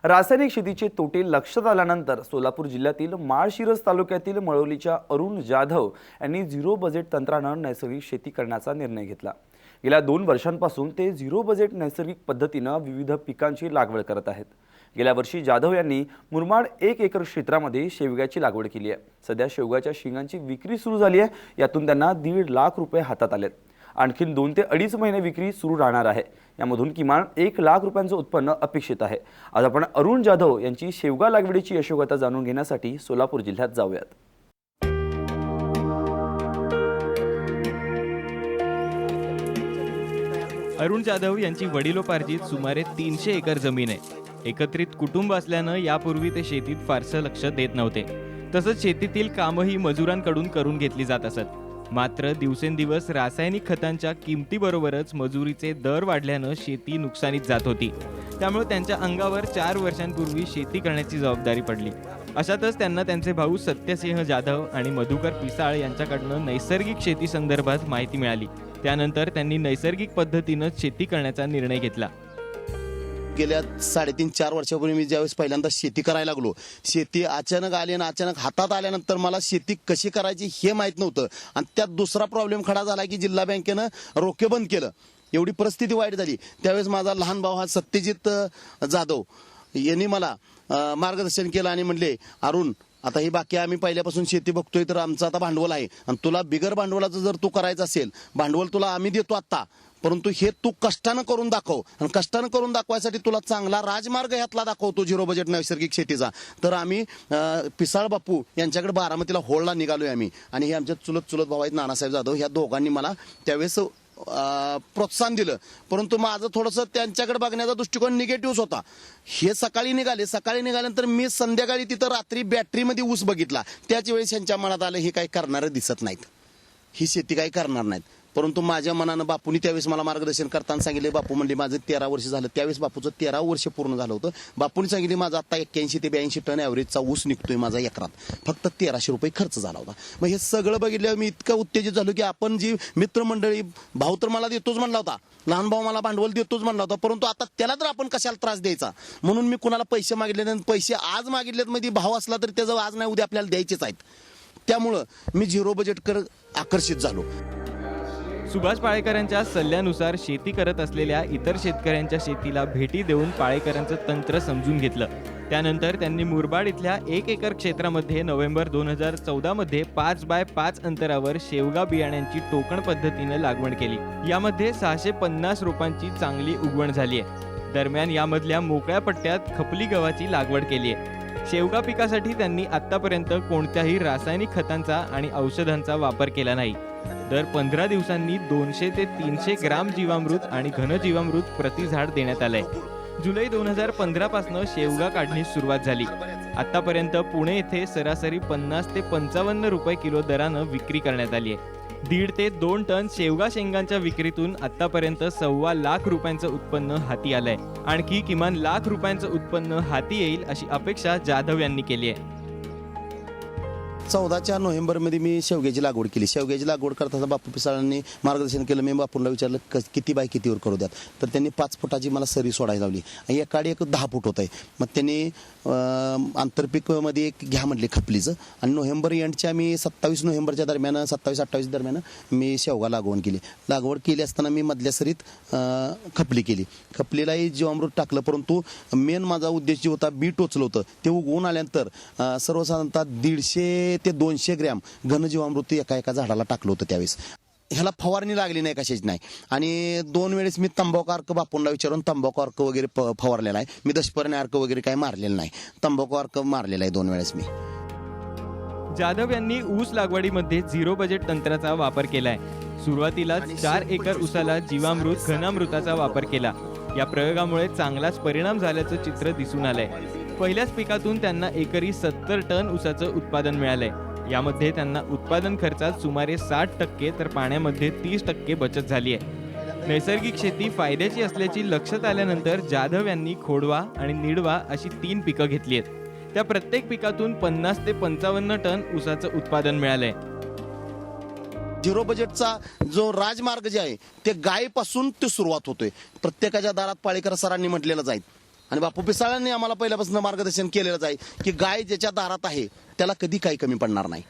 रासायनिक शेतीचे तोटे लक्षात आल्यानंतर सोलापूर जिल्ह्यातील माळशिरस तालुक्यातील मळवलीच्या अरुण जाधव यांनी झिरो बजेट तंत्रानं नैसर्गिक शेती करण्याचा निर्णय घेतला। गेल्या 2 वर्षांपासून ते झिरो बजेट नैसर्गिक पद्धतीनं विविध पिकांची लागवड करत आहेत। गेल्या वर्षी जाधव यांनी मुरमाड 1 एकर क्षेत्रामध्ये शेवग्याची लागवड केली आहे। सध्या शेवग्याच्या शेंगांची विक्री सुरू झाली आहे। यातून त्यांना 1.5 लाख रुपये हातात आलेत। आणखीन 2 ते 2.5 महिने विक्री सुरू राहणार आहे। यामधून किमान 1 लाख रुपयांचं उत्पन्न अपेक्षित आहे। आज आपण अरुण जाधव यांची शेवगा लागवडीची यशोगाथा जाणून घेण्यासाठी सोलापूर जिल्ह्यात जाऊयात। अरुण जाधव यांची वडिलोपार्जित सुमारे 300 एकर जमीन आहे। एकत्रित कुटुंब असल्यानं यापूर्वी ते शेतीत फारसं लक्ष देत नव्हते। तसंच शेतीतील कामही मजुरांकडून करून घेतली जात असत। मात्र दिवसेंदिवस रासायनिक खतांच्या किमतीबरोबरच मजुरीचे दर वाढल्यानं शेती नुकसानीत जात होती। त्यामुळे त्यांच्या अंगावर 4 वर्षांपूर्वी शेती करण्याची जबाबदारी पडली। अशातच त्यांना त्यांचे भाऊ सत्यसिंह जाधव आणि मधुकर पिसाळ यांच्याकडनं नैसर्गिक शेती संदर्भात माहिती मिळाली। त्यानंतर त्यांनी नैसर्गिक पद्धतीनं शेती करण्याचा निर्णय घेतला। गेल्या 3.5-4 वर्षापूर्वी मी ज्यावेळेस पहिल्यांदा शेती करायला लागलो, शेती अचानक आली आणि अचानक हातात आल्यानंतर मला शेती कशी करायची हे माहीत नव्हतं। आणि त्यात दुसरा प्रॉब्लेम खडा झाला की जिल्हा बँकेनं रोखे बंद केलं। एवढी परिस्थिती वाईट झाली। त्यावेळेस माझा लहान भाऊ हा सत्यजित जाधव यांनी मला मार्गदर्शन केलं आणि म्हणले, अरुण आता ही बाकी आम्ही पहिल्यापासून शेती बघतोय, तर आमचं आता भांडवल आहे आणि तुला बिगर भांडवलाचं जर तू करायचं असेल, भांडवल तुला आम्ही देतो आता, परंतु हे तू कष्टानं करून दाखव आणि कष्टानं करून दाखवायसाठी तुला चांगला राजमार्ग ह्यातला दाखवतो झिरो बजेट नैसर्गिक शेतीचा। तर आम्ही पिसाळ बापू यांच्याकडे बारामतीला होळला निघालोय आम्ही आणि हे आमच्या चुलत भाऊ आहेत नानासाहेब जाधव, ह्या दोघांनी मला त्यावेळेस प्रोत्साहन दिलं। परंतु माझं थोडंसं त्यांच्याकडे बघण्याचा दृष्टिकोन निगेटिव्ह होता। हे सकाळी निघाल्यानंतर मी संध्याकाळी तिथं रात्री बॅटरीमध्ये ऊस बघितला। त्याच वेळेस यांच्या मनात आलं हे काही करणारं दिसत नाहीत, ही शेती काही करणार नाहीत। परंतु माझ्या मनानं बापूंनी त्यावेळेस मला मार्गदर्शन करताना सांगितले, बापू म्हणले माझं 13 वर्ष झालं, त्यावेळेस बापूचं 13 वर्ष पूर्ण झालं होतं। बापूंनी सांगितले माझा आता 81 ते 82 टन ॲव्हरेजचा ऊस निघतोय माझा एकरात, फक्त 1300 रुपये खर्च झाला होता। मग हे सगळं बघितल्यावर मी इतकं उत्तेजित झालो की आपण जी मित्रमंडळी, भाऊ तर मला देतोच म्हणला होता, लहान भाऊ मला भांडवल देतोच म्हणला होता, परंतु आता त्याला तर आपण कशाला त्रास द्यायचा, म्हणून मी कुणाला पैसे मागितले नाही। पैसे आज मागितलेत मध्ये भाव असला तरी त्याचं आज नाही उद्या आपल्याला द्यायचेच आहेत। त्यामुळं मी झिरो बजेटकडे आकर्षित झालो। सुभाष पाळेकरांच्या सल्ल्यानुसार शेती करत असलेल्या इतर शेतकऱ्यांच्या शेतीला भेटी देऊन पाळेकरांचं तंत्र समजून घेतलं। त्यानंतर त्यांनी मुरबाड इथल्या 1 एकर क्षेत्रामध्ये नोव्हेंबर 2014 मध्ये 5 बाय 5 अंतरावर शेवगा बियाण्यांची टोकण पद्धतीने लागवड केली। यामध्ये 650 रोपांची चांगली उगवण झाली आहे। दरम्यान यामधल्या मोकळ्या पट्ट्यात खपली गव्हाची लागवड केली आहे। शेवगा पिकासाठी त्यांनी आतापर्यंत कोणत्याही रासायनिक खतांचा आणि औषधांचा वापर केला नाही। दर 15 दिवसांनी 200 ते 300 ग्राम जीवामृत आणि घनजीवामृत प्रति झाड देण्यात आलंय। जुलै 2015 पासून शेवगा काढणीस सुरुवात झाली। आतापर्यंत पुणे येथे सरासरी 50 ते 55 रुपये किलो दरानं विक्री करण्यात आली आहे। 1.5 ते 2 टन शेवगा शेंगांच्या विक्रीतून आतापर्यंत 1.25 लाख रुपयांचं उत्पन्न हाती आलंय। आणखी किमान 1 लाख रुपयांचं उत्पन्न हाती येईल अशी अपेक्षा जाधव यांनी केली आहे। 14 नोव्हेंबरमध्ये मी शेवग्याची लागवड केली। शेवग्याची लागवड करताना बापू पिसाळांनी मार्गदर्शन केलं। मी बापूंना विचारलं किती बाय कितीवर करू द्यात, तर त्यांनी 5 फुटाची मला सरी सोडायला लावली आणि एकाडी 10 फूट होत आहे। मग त्यांनी आंतरपीकमध्ये एक घ्या म्हटले खपलीचं आणि नोव्हेंबर एंडच्या मी 27 नोव्हेंबरच्या दरम्यान 27-28 दरम्यान मी शेवगा लागवड केली असताना मी मधल्या सरीत खपली केली। खपलीलाही जीवामृत टाकलं, परंतु मेन माझा उद्देश जो होता बी टोचलं होतं ते उगवून आल्यानंतर सर्वसाधारणतः 150 ते 200 ग्रॅम घनजीवामृत एका झाडाला टाकलं होतं। त्यावेळेस ह्याला फवारणी लागली नाही, कशाची नाही। आणि 2 वेळेस मी तंबाखू अर्क बापूंना विचारून तंबाखू अर्क वगैरे फवारलेला आहे। मी दशपर्णी अर्क वगैरे काही मारलेलं नाही, तंबाखू अर्क मारलेला आहे 2 वेळेस मी। जाधव यांनी ऊस लागवडीमध्ये झिरो बजेट तंत्राचा वापर केलाय। सुरुवातीला 4 एकर ऊसाला जीवामृत घनामृताचा वापर केला। या प्रयोगामुळे चांगलाच परिणाम झाल्याचं चित्र दिसून आलंय। पहिल्याच पिकातून त्यांना एकरी 70 टन ऊसाचं उत्पादन मिळालंय। यामध्ये त्यांना उत्पादन खर्चात सुमारे 60% तर पाण्यामध्ये 30% बचत झाली आहे। नैसर्गिक शेती फायद्याची असल्याची लक्षात आल्यानंतर जाधव यांनी खोडवा आणि निडवा अशी 3 पिकं घेतली आहेत। त्या प्रत्येक पिकातून 50 ते 55 टन ऊसाचं उत्पादन मिळालंय। झिरो बजेटचा जो राजमार्ग जे आहे ते गायीपासून ते सुरुवात होतोय। प्रत्येकाच्या दारात पाळेकर सरांनी म्हटलेलंच आहे, आणि बापू पिसाळांनी आम्हाला पहिल्यापासून मार्गदर्शन केलेलंच आहे की गाय ज्याच्या दारात आहे त्याला कधी काही कमी पडणार नाही.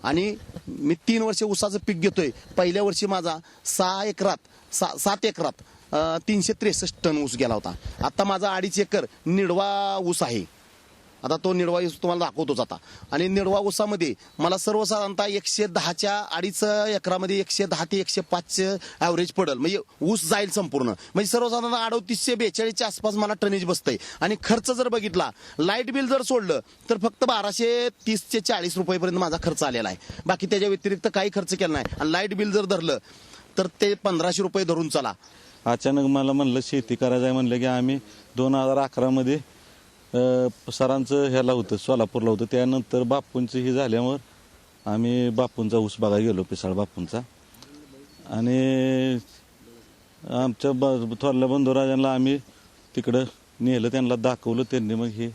आणि मी 3 वर्ष ऊसाचं पीक घेतोय. पहिल्या वर्षी माझा 7 एकरात 363 टन ऊस गेला होता. आता माझा 2.5 एकर निडवा ऊस आहे. आता तो निडवा ऊस तुम्हाला दाखवतोच आता. आणि निडवा ऊसामध्ये मला सर्वसाधारणतः 110च्या 2.5 एकरामध्ये 110 ते 105 ॲव्हरेज पडेल. म्हणजे ऊस जाईल संपूर्ण. म्हणजे सर्वसाधारण 3842च्या आसपास मला टनेज बसतंय. आणि खर्च जर बघितला, लाईट बिल जर सोडलं तर फक्त 1230 ते 40 रुपयेपर्यंत माझा खर्च आलेला आहे. बाकी त्याच्या व्यतिरिक्त काही खर्च केला नाही. आणि लाईट बिल जर धरलं तर ते 1500 रुपये धरून चला. अचानक मला म्हणलं शेती करायचं आहे म्हणलं की आम्ही 2011 मध्ये सरांचं ह्याला होतं, सोलापूरला होतं. त्यानंतर बापूंचं हे झाल्यामुळं आम्ही बापूंचा ऊस बघायला गेलो, पिसाळ बापूंचा. आणि आमच्या थोरल्या बंधुराजांना आम्ही तिकडं नेलं, त्यांना दाखवलं. त्यांनी मग हे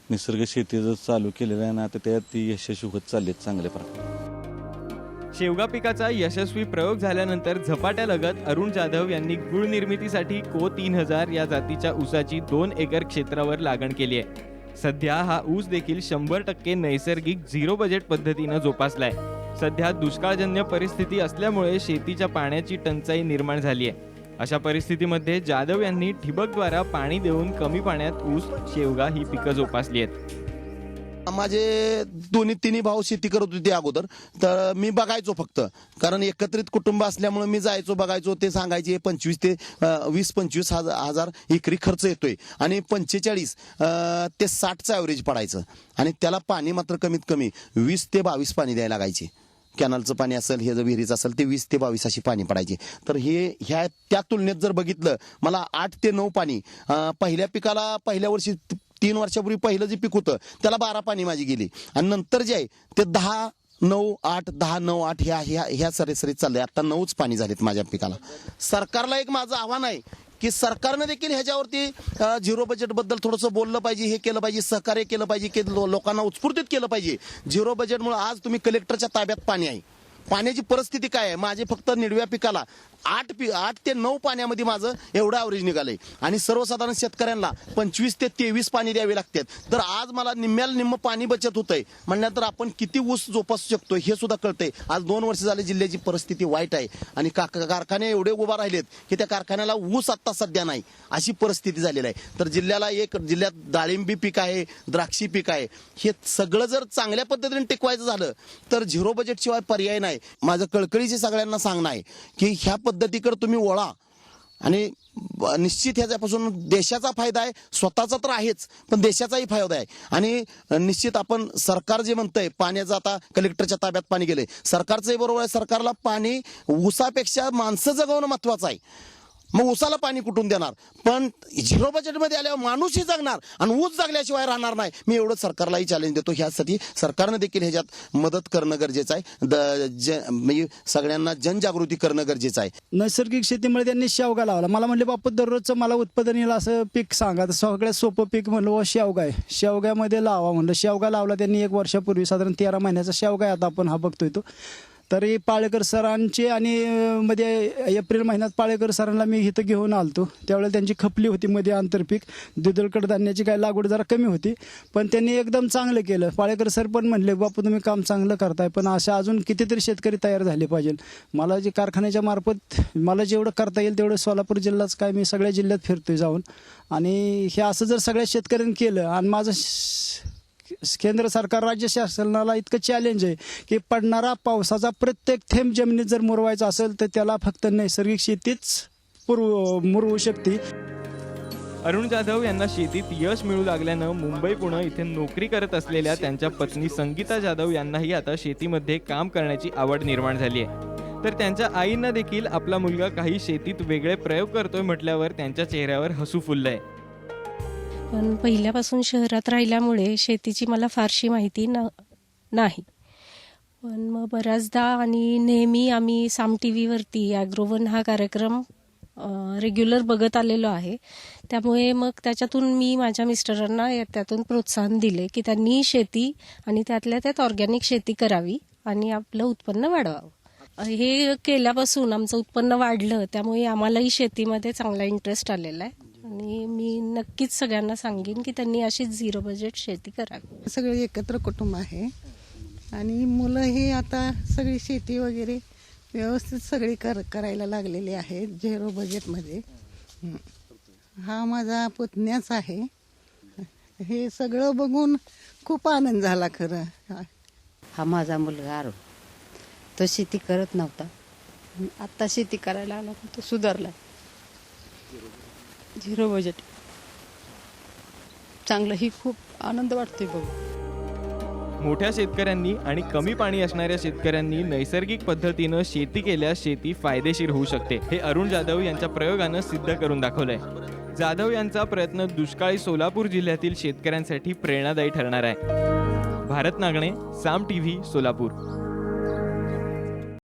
निसर्ग शेतीचं चालू केलेलं आहे आणि आता त्यात ती यशस्वी होत चालली चांगल्या प्रकारे. शेवगा पिकाचा यशस्वी प्रयोग झाल्यानंतर झपाट्यालगत अरुण जाधव यांनी गुळ निर्मितीसाठी को 3000 या जातीच्या ऊसाची 2 एकर क्षेत्रावर लागण केली आहे. सध्या हा ऊस देखील 100% नैसर्गिक झिरो बजेट पद्धतीनं जोपासलाय. सध्या दुष्काळजन्य परिस्थिती असल्यामुळे शेतीच्या पाण्याची टंचाई निर्माण झाली आहे. अशा परिस्थितीमध्ये जाधव यांनी ठिबकद्वारा पाणी देऊन कमी पाण्यात ऊस, शेवगा ही पिकं जोपासली आहेत. माझे तिन्ही भाऊ शेती करत होते अगोदर. तर मी बघायचो फक्त, कारण एकत्रित कुटुंब असल्यामुळे मी जायचो, बघायचो. ते सांगायचे 25 ते 20-25 हजार एकरी खर्च येतोय आणि 45 ते 60चं ॲव्हरेज पडायचं. आणि त्याला पाणी मात्र कमीत कमी 20 ते 22 पाणी द्यायला लागायचे. कॅनलचं पाणी असेल, हे जर विहिरीचं असेल ते 20 ते 22 अशी पाणी पडायचे. तर त्या तुलनेत जर बघितलं, मला 8 ते 9 पाणी पहिल्या पिकाला, पहिल्या वर्षी 3 वर्षापूर्वी पहिलं जे पीक होतं त्याला 12 पाणी माझी गेली. आणि नंतर जे आहे ते 10-9-8 10-9-8 ह्या सरासरी चाललंय. आता 9च पाणी झालेत माझ्या पिकाला. सरकारला एक माझं आव्हान आहे की सरकारने देखील ह्याच्यावरती झिरो बजेट बद्दल थोडंसं बोललं पाहिजे, हे केलं पाहिजे, सहकार्य केलं पाहिजे, की लोकांना उत्स्फूर्तित केलं पाहिजे. झिरो बजेटमुळे आज तुम्ही कलेक्टरच्या ताब्यात पाणी आहे. पाण्याची परिस्थिती काय आहे, माझे फक्त निडव्या पिकाला 8 ते 9 पाण्यामध्ये माझं एवढं ॲव्हरेज निघालंय. आणि सर्वसाधारण शेतकऱ्यांना 25 ते 23 पाणी द्यावे लागतात. तर आज मला निम्म पाणी बचत होतंय म्हणल्यानंतर आपण किती ऊस जोपासू शकतो हे सुद्धा कळतंय. आज 2 वर्ष झाले जिल्ह्याची परिस्थिती वाईट आहे आणि कारखाने एवढे उभा राहिलेत की त्या कारखान्याला ऊस आत्ता सध्या नाही, अशी परिस्थिती झालेली आहे. तर जिल्ह्यात डाळिंबी पीक आहे, द्राक्षी पीक आहे. हे सगळं जर चांगल्या पद्धतीने टिकवायचं झालं तर झिरो बजेट शिवाय पर्याय नाही. माझं कळकळीचे सगळ्यांना सांगणं आहे की ह्या पद्धतीकडे तुम्ही वळा. आणि निश्चित ह्याच्यापासून देशाचा फायदा आहे, स्वतःचा तर आहेच पण देशाचाही फायदा आहे. आणि निश्चित आपण सरकार जे म्हणतंय पाण्याचं, आता कलेक्टरच्या ताब्यात पाणी गेलंय, सरकारचंही बरोबर आहे. सरकारला पाणी ऊसापेक्षा माणसं जगवणं महत्वाचं आहे. मग ऊसाला पाणी कुठून देणार, पण झिरो बजेटमध्ये आल्यावर माणूसही जगणार आणि ऊस जगल्याशिवाय राहणार नाही. मी एवढं सरकारलाही चॅलेंज देतो. ह्यासाठी सरकारनं देखील ह्याच्यात मदत करणं गरजेचं आहे. म्हणजे सगळ्यांना जनजागृती करणं गरजेचं आहे. नैसर्गिक शेतीमुळे त्यांनी शेवगा लावला. मला म्हणले बापू दररोजचं मला उत्पादन येईल असं पीक सांगा. तर सगळ्यात सोपं पीक म्हणलं शेवगा आहे, शेवग्यामध्ये लावा म्हणलं. शेवगा लावला त्यांनी 1 वर्षापूर्वी, साधारण 13 महिन्याचा शेवगा आहे. आता आपण हा बघतोय तो. तरी पाळेकर सरांचे आणि मध्ये एप्रिल महिन्यात पाळेकर सरांना मी इथं घेऊन आलतो. त्यावेळेला त्यांची खपली होती मध्ये आंतरपीक. द्विदल कडधान्याची काय लागवड जरा कमी होती, पण त्यांनी एकदम चांगलं केलं. पाळेकर सर पण म्हणले बापू तुम्ही काम चांगलं करताय, पण अशा अजून कितीतरी शेतकरी तयार झाले पाहिजे. मला जे कारखान्याच्या मार्फत मला जेवढं करता येईल तेवढं सोलापूर जिल्हाच काय मी सगळ्या जिल्ह्यात फिरतोय जाऊन. आणि हे असं जर सगळ्या शेतकऱ्यांनी केलं, आणि माझं केंद्र सरकार, राज्य शासनाला इतकं चॅलेंज आहे की पडणारा पावसाचा प्रत्येक थेंब जमिनीत जर मुरवायचा असेल तर त्याला फक्त नैसर्गिक शेतीच मुरवू शकते. अरुण जाधव यांना शेतीत यश मिळू लागल्यानं मुंबई पुणे इथे नोकरी करत असलेल्या त्यांच्या पत्नी संगीता जाधव यांनाही आता शेतीमध्ये काम करण्याची आवड निर्माण झाली आहे. तर त्यांच्या आईंना देखील आपला मुलगा काही शेतीत वेगळे प्रयोग करतोय म्हटल्यावर त्यांच्या चेहऱ्यावर हसू फुललंय. पण पहिल्यापासून शहरात राहिल्यामुळे शेतीची मला फारशी माहिती नाही. पण मग बऱ्याचदा आणि नेहमी आम्ही साम टी व्हीवरती ॲग्रोवन हा कार्यक्रम रेग्युलर बघत आलेलो आहे. त्यामुळे मग त्याच्यातून मी माझ्या मिस्टरांना त्यातून प्रोत्साहन दिले की त्यांनी शेती आणि त्यातल्या त्यात ऑर्गॅनिक शेती करावी आणि आपलं उत्पन्न वाढवावं. हे केल्यापासून आमचं उत्पन्न वाढलं, त्यामुळे आम्हालाही शेतीमध्ये चांगला इंटरेस्ट आलेला आहे. आणि मी नक्कीच सगळ्यांना सांगेन की त्यांनी अशी झिरो बजेट शेती करावी. सगळे एकत्र कुटुंब आहे आणि मुलं ही आता सगळी शेती वगैरे व्यवस्थित सगळी करायला लागलेली आहेत झिरो बजेटमध्ये. हा माझा पुतण्याच आहे. हे सगळं बघून खूप आनंद झाला खरं. हा माझा मुलगा अरुण, तो शेती करत नव्हता, आता शेती करायला आला तो सुधारला. झिरो बजेट चांगलं, ही खूप आनंद वाटतोय बघून. मोठ्या शेतकऱ्यांनी आणि कमी पाणी असणाऱ्या शेतकऱ्यांनी नैसर्गिक पद्धतीनं शेती केल्यास शेती फायदेशीर होऊ शकते, हे अरुण जाधव यांच्या प्रयोगानं सिद्ध करून दाखवलंय. जाधव यांचा प्रयत्न दुष्काळी सोलापूर जिल्ह्यातील शेतकऱ्यांसाठी प्रेरणादायी ठरणार आहे. भारत नागणे, साम टीव्ही, सोलापूर.